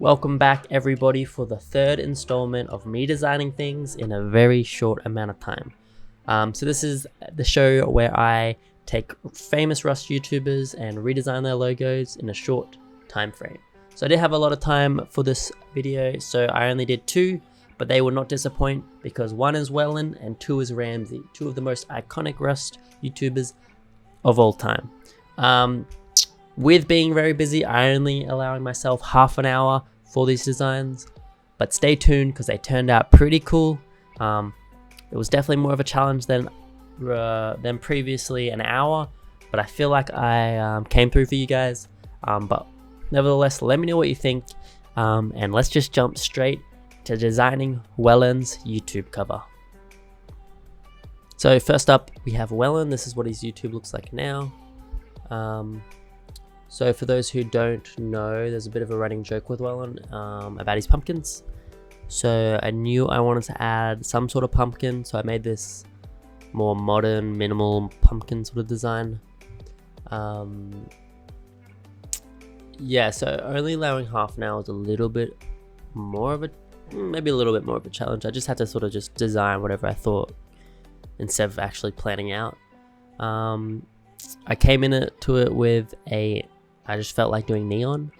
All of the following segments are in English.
Welcome back everybody for the third installment of me designing things in a very short amount of time. So this is the show where I take famous Rust YouTubers and redesign their logos in a short time frame. So I did have a lot of time for this video, so I only did two, but they would not disappoint because one is Welyn and two is Ramsey, two of the most iconic Rust YouTubers of all time. With being very busy, I only allowing myself half an hour for these designs, but stay tuned because they turned out pretty cool. It was definitely more of a challenge than previously an hour, but I feel like I came through for you guys. But nevertheless, let me know what you think, and let's just jump straight to designing Wellan's YouTube cover. So first up, we have Wellan. This is what his YouTube looks like now. So for those who don't know, there's a bit of a running joke with Welyn about his pumpkins. So I knew I wanted to add some sort of pumpkin, so I made this more modern, minimal pumpkin sort of design. Yeah, so only allowing half an hour is a little bit more of a, maybe a little bit more of a challenge. I just had to sort of just design whatever I thought instead of actually planning out. I came into it with I just felt like doing neon.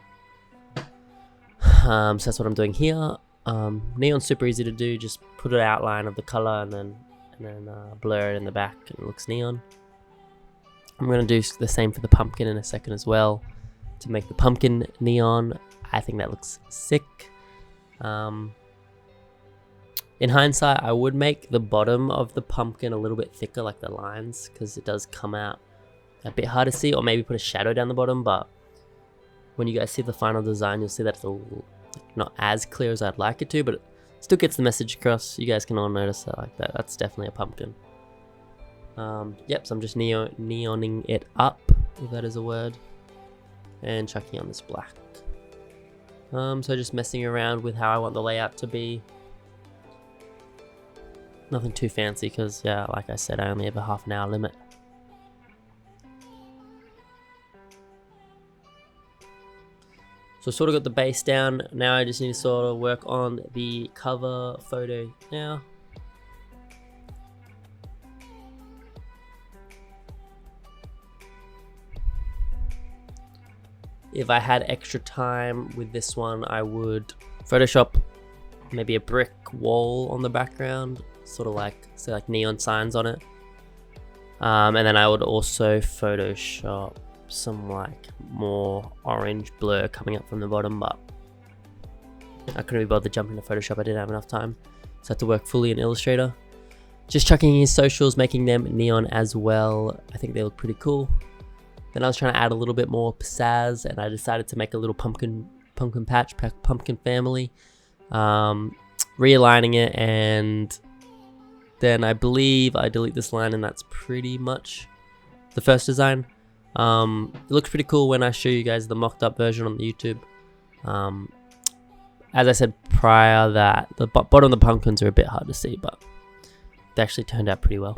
So that's what I'm doing here. Neon's super easy to do. Just put an outline of the color and then blur it in the back and it looks neon. I'm going to do the same for the pumpkin in a second as well to make the pumpkin neon. I think that looks sick. In hindsight, I would make the bottom of the pumpkin a little bit thicker, like the lines, because it does come out a bit hard to see, or maybe put a shadow down the bottom. But when you guys see the final design, you'll see that it's not as clear as I'd like it to, but it still gets the message across. You guys can all notice that like that. That's definitely a pumpkin. Yep, so I'm just neoning it up, if that is a word, and chucking on this black. So just messing around with how I want the layout to be. Nothing too fancy because, yeah, like I said, I only have a half an hour limit. So sort of got the base down. Now I just need to sort of work on the cover photo now. If I had extra time with this one, I would Photoshop maybe a brick wall on the background, sort of like, say, like neon signs on it. And then I would also Photoshop some like more orange blur coming up from the bottom, but I couldn't be bothered jumping to Photoshop. I didn't have enough time, so I had to work fully in Illustrator. Just chucking his socials, making them neon as well. I think they look pretty cool. Then I was trying to add a little bit more pizzazz, and I decided to make a little pumpkin patch, pumpkin family, realigning it, and then I believe I delete this line, and that's pretty much the first design. It looks pretty cool when I show you guys the mocked up version on the YouTube. As I said prior, that the bottom of the pumpkins are a bit hard to see, but they actually turned out pretty well.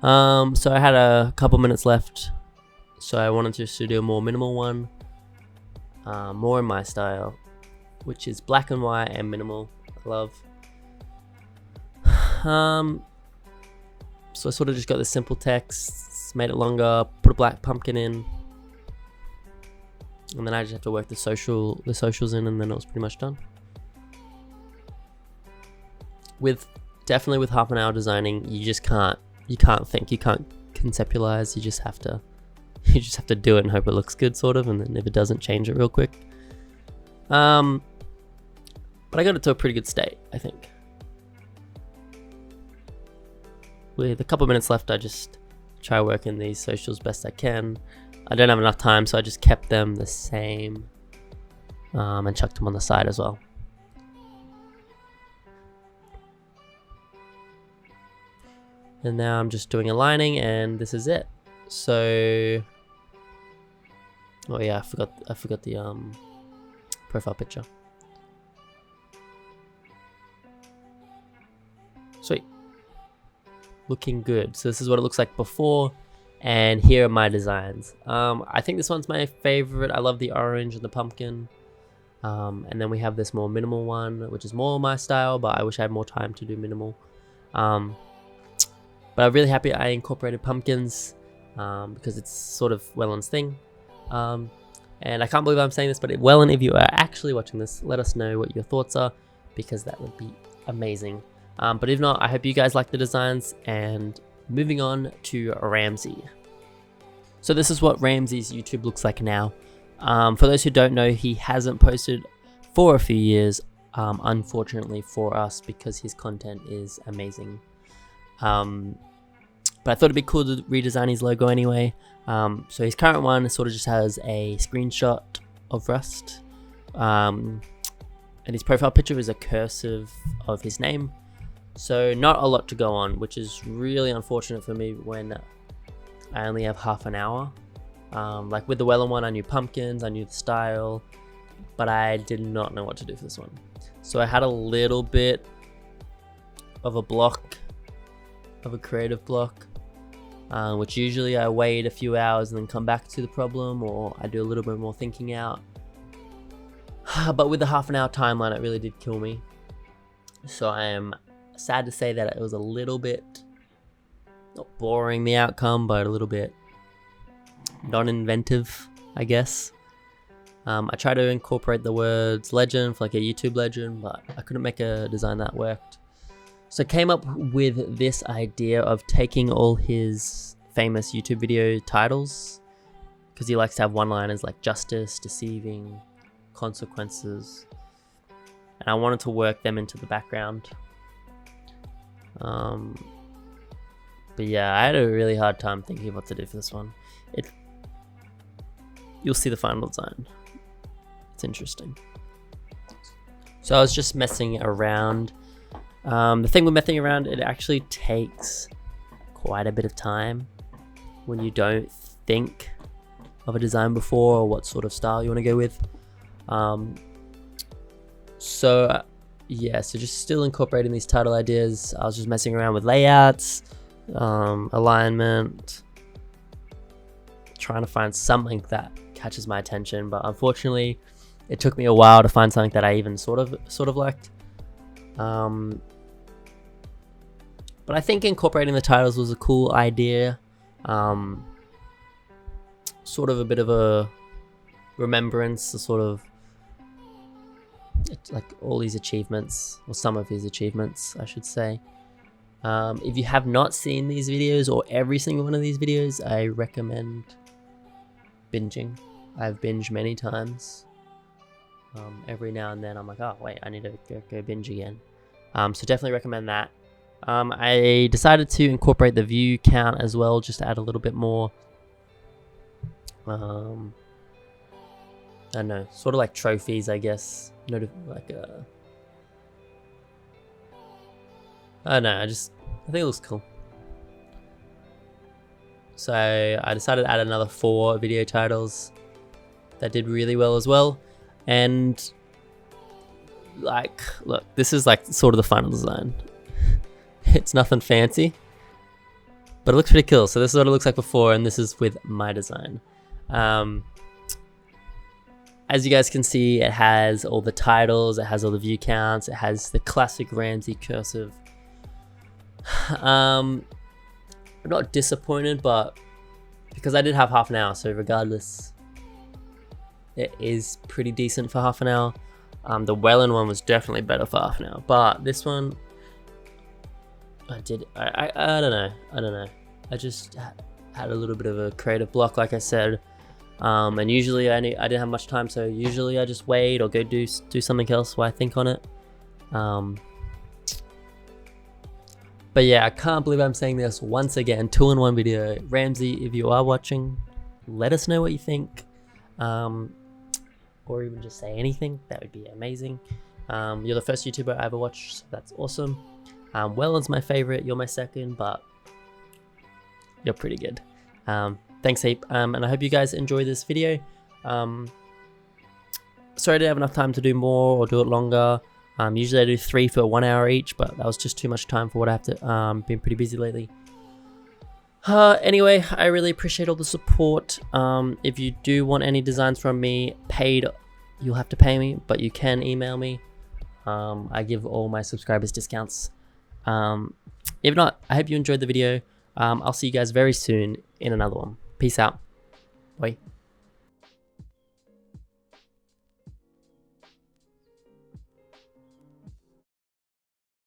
So I had a couple minutes left, so I wanted just to do a more minimal one, more in my style, which is black and white and minimal. I love. So I sort of just got the simple text, made it longer, put a black pumpkin in, and then I just have to work the socials in, and then it was pretty much done. Definitely with half an hour designing, you can't think, you can't conceptualize, you just have to do it and hope it looks good, sort of, and then if it doesn't, change it real quick. But I got it to a pretty good state, I think. With a couple minutes left, I just try working these socials best I can. I don't have enough time, so I just kept them the same, and chucked them on the side as well. And now I'm just doing aligning, and this is it. So, oh yeah, I forgot the profile picture. Sweet. Looking good. So this is what it looks like before, and here are my designs. I think this one's my favorite. I love the orange and the pumpkin. And then we have this more minimal one, which is more my style, but I wish I had more time to do minimal. But I'm really happy I incorporated pumpkins because it's sort of Wellan's thing. And I can't believe I'm saying this, but Welyn, if you are actually watching this, let us know what your thoughts are, because that would be amazing. But if not, I hope you guys like the designs, and moving on to Ramsey. So this is what Ramsey's YouTube looks like now. For those who don't know, he hasn't posted for a few years, unfortunately for us, because his content is amazing. But I thought it'd be cool to redesign his logo anyway. So his current one sort of just has a screenshot of Rust. And his profile picture is a cursive of his name. So not a lot to go on, which is really unfortunate for me when I only have half an hour. Like with the Wellan one, I knew pumpkins, I knew the style, but I did not know what to do for this one. So I had a little bit of a block, of a creative block, which usually I wait a few hours and then come back to the problem, or I do a little bit more thinking out. But with the half an hour timeline, it really did kill me. So I am sad to say that it was a little bit, not boring the outcome, but a little bit non-inventive, I guess. I tried to incorporate the words legend for like a YouTube legend, but I couldn't make a design that worked. So I came up with this idea of taking all his famous YouTube video titles, because he likes to have one-liners like justice, deceiving, consequences, and I wanted to work them into the background. But yeah, I had a really hard time thinking of what to do for this one. You'll see the final design. It's interesting. So I was just messing around. The thing with messing around, it actually takes quite a bit of time when you don't think of a design before or what sort of style you want to go with. Yeah, so just still incorporating these title ideas. I was just messing around with layouts, alignment, trying to find something that catches my attention, but unfortunately it took me a while to find something that I even sort of liked. But I think incorporating the titles was a cool idea. Sort of a bit of a remembrance, a sort of like all these achievements, or some of his achievements, I should say. If you have not seen these videos, or every single one of these videos, I recommend binging. I've binged many times. Every now and then I'm like, oh wait, I need to go binge again. So definitely recommend that. I decided to incorporate the view count as well, just to add a little bit more, I don't know, sort of like trophies, I guess. I don't know, I think it looks cool. So I decided to add another 4 video titles that did really well as well. And like, look, this is like sort of the final design. It's nothing fancy, but it looks pretty cool. So this is what it looks like before, and this is with my design. As you guys can see, it has all the titles, it has all the view counts, it has the classic Ramsey cursive. I'm not disappointed, but because I did have half an hour, so regardless, it is pretty decent for half an hour. The Wellan one was definitely better for half an hour, but this one, I don't know. I just had a little bit of a creative block, like I said. And usually I didn't have much time, so usually I just wait or go do something else while I think on it. But yeah, I can't believe I'm saying this once again, 2-in-1 video. Ramsey, if you are watching, let us know what you think. Or even just say anything, that would be amazing. You're the first YouTuber I ever watched, so that's awesome. Wellan's my favorite, you're my second, but you're pretty good. Thanks heap, and I hope you guys enjoy this video. Sorry I didn't have enough time to do more or do it longer. Usually I do 3 for 1 hour each, but that was just too much time for what I have to. Been pretty busy lately. Anyway, I really appreciate all the support. If you do want any designs from me, paid you'll have to pay me, but you can email me. I give all my subscribers discounts. If not, I hope you enjoyed the video. I'll see you guys very soon in another one. Peace out. Bye.